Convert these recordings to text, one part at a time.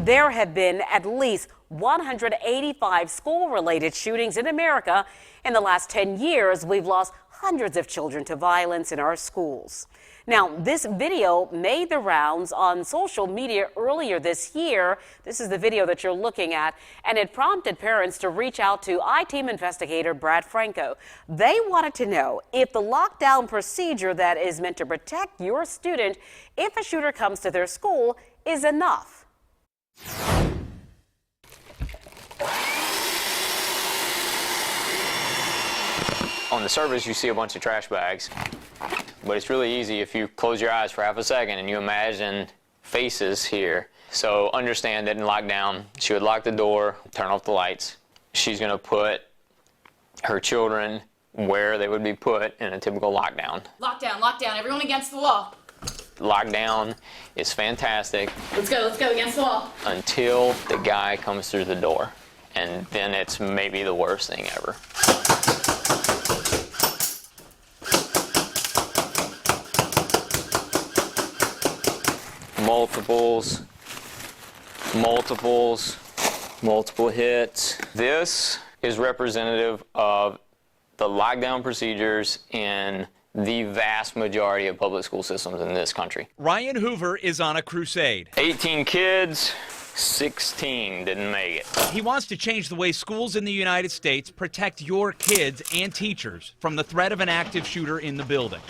There have been at least 185 school-related shootings in America. In the last 10 years, we've lost hundreds of children to violence in our schools. Now, this video made the rounds on social media earlier this year. This is the video that you're looking at, and it prompted parents to reach out to I-Team investigator Brad Franco. They wanted to know if the lockdown procedure that is meant to protect your student if a shooter comes to their school is enough. On the surface, you see a bunch of trash bags, but it's really easy if you close your eyes for half a second and you imagine faces here. So understand that in lockdown, she would lock the door, turn off the lights. She's going to put her children where they would be put in a typical lockdown. Lockdown, lockdown, everyone against the wall. Lockdown is fantastic. Let's go against the wall. Until the guy comes through the door, and then it's maybe the worst thing ever. Multiple hits. This is representative of the lockdown procedures in the vast majority of public school systems in this country. Ryan Hoover is on a crusade. 18 kids, 16 didn't make it. He wants to change the way schools in the United States protect your kids and teachers from the threat of an active shooter in the building.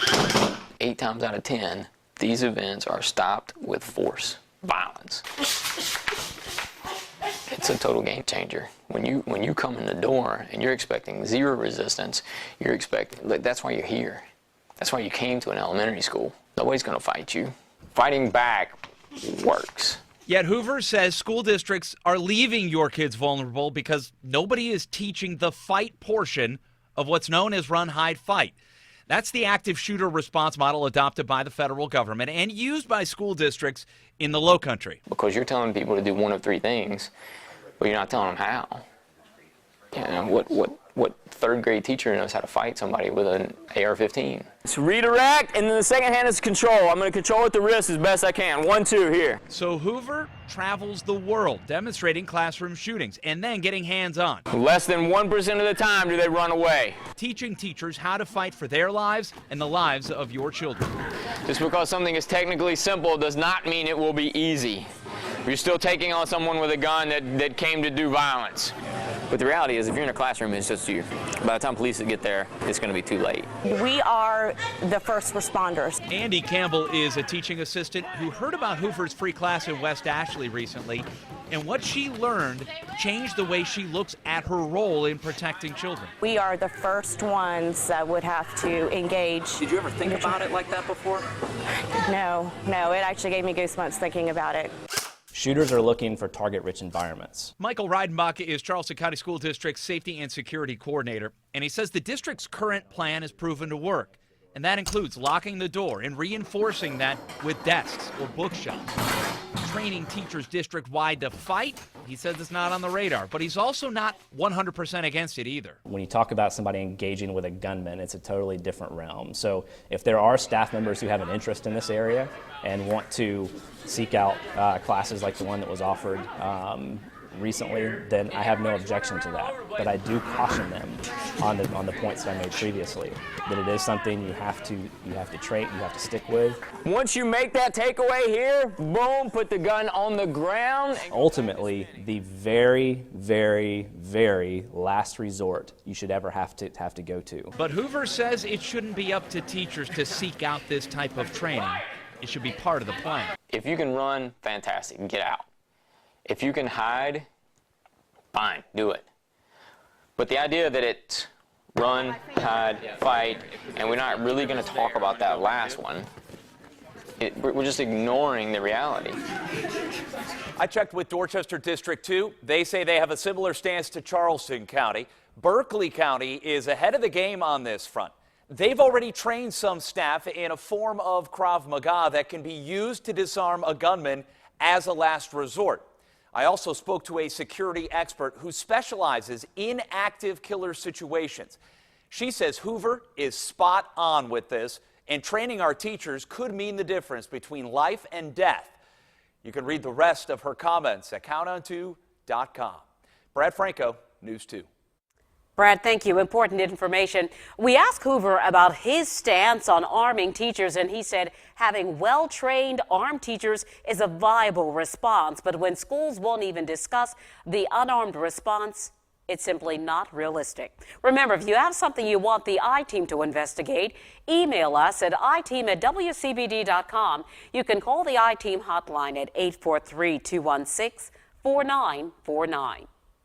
8 times out of 10, these events are stopped with force, violence. It's a total game changer. When you come in the door and you're expecting zero resistance, that's why you're here. That's why you came to an elementary school. Nobody's going to fight you. Fighting back works. Yet Hoover says school districts are leaving your kids vulnerable because nobody is teaching the fight portion of what's known as run, hide, fight. That's the active shooter response model adopted by the federal government and used by school districts in the Lowcountry. Because you're telling people to do one of 3 things, but you're not telling them how. You know, what third grade teacher knows how to fight somebody with an AR-15? It's redirect, and then the second hand is control. I'm going to control with the wrist as best I can. 1, 2, here. So Hoover travels the world demonstrating classroom shootings and then getting hands-on. Less than 1% of the time do they run away. Teaching teachers how to fight for their lives and the lives of your children. Just because something is technically simple does not mean it will be easy. You're still taking on someone with a gun that came to do violence. But the reality is, if you're in a classroom, it's just you. By the time police get there, it's going to be too late. We are the first responders. Andy Campbell is a teaching assistant who heard about Hoover's free class in West Ashley recently, and what she learned changed the way she looks at her role in protecting children. We are the first ones that would have to engage. Did you ever think about it like that before? No, it actually gave me goosebumps thinking about it. Shooters are looking for target-rich environments. Michael Reidenbach is Charleston County School District's Safety and Security Coordinator, and he says the district's current plan has proven to work, and that includes locking the door and reinforcing that with desks or bookshelves. Training teachers district-wide to fight, he says it's not on the radar, but he's also not 100% against it either. When you talk about somebody engaging with a gunman, it's a totally different realm. So if there are staff members who have an interest in this area and want to seek out classes like the one that was offered recently, then I have no objection to that. But I do caution them on the points that I made previously, that it is something you have to train, you have to stick with. Once you make that takeaway here, boom, put the gun on the ground. Ultimately, the very, very, very last resort you should ever have to go to. But Hoover says it shouldn't be up to teachers to seek out this type of training. It should be part of the plan. If you can run, fantastic, get out. If you can hide, fine, do it. But the idea that it's run, hide, fight, and we're not really going to talk about that last one, we're just ignoring the reality. I checked with Dorchester District 2. They say they have a similar stance to Charleston County. Berkeley County is ahead of the game on this front. They've already trained some staff in a form of Krav Maga that can be used to disarm a gunman as a last resort. I also spoke to a security expert who specializes in active killer situations. She says Hoover is spot on with this, and training our teachers could mean the difference between life and death. You can read the rest of her comments at countdown2.com. Brad Franco, News 2. Brad, thank you. Important information. We asked Hoover about his stance on arming teachers, and he said having well-trained armed teachers is a viable response. But when schools won't even discuss the unarmed response, it's simply not realistic. Remember, if you have something you want the I-Team to investigate, email us at iteam@wcbd.com. You can call the I-Team hotline at 843-216-4949.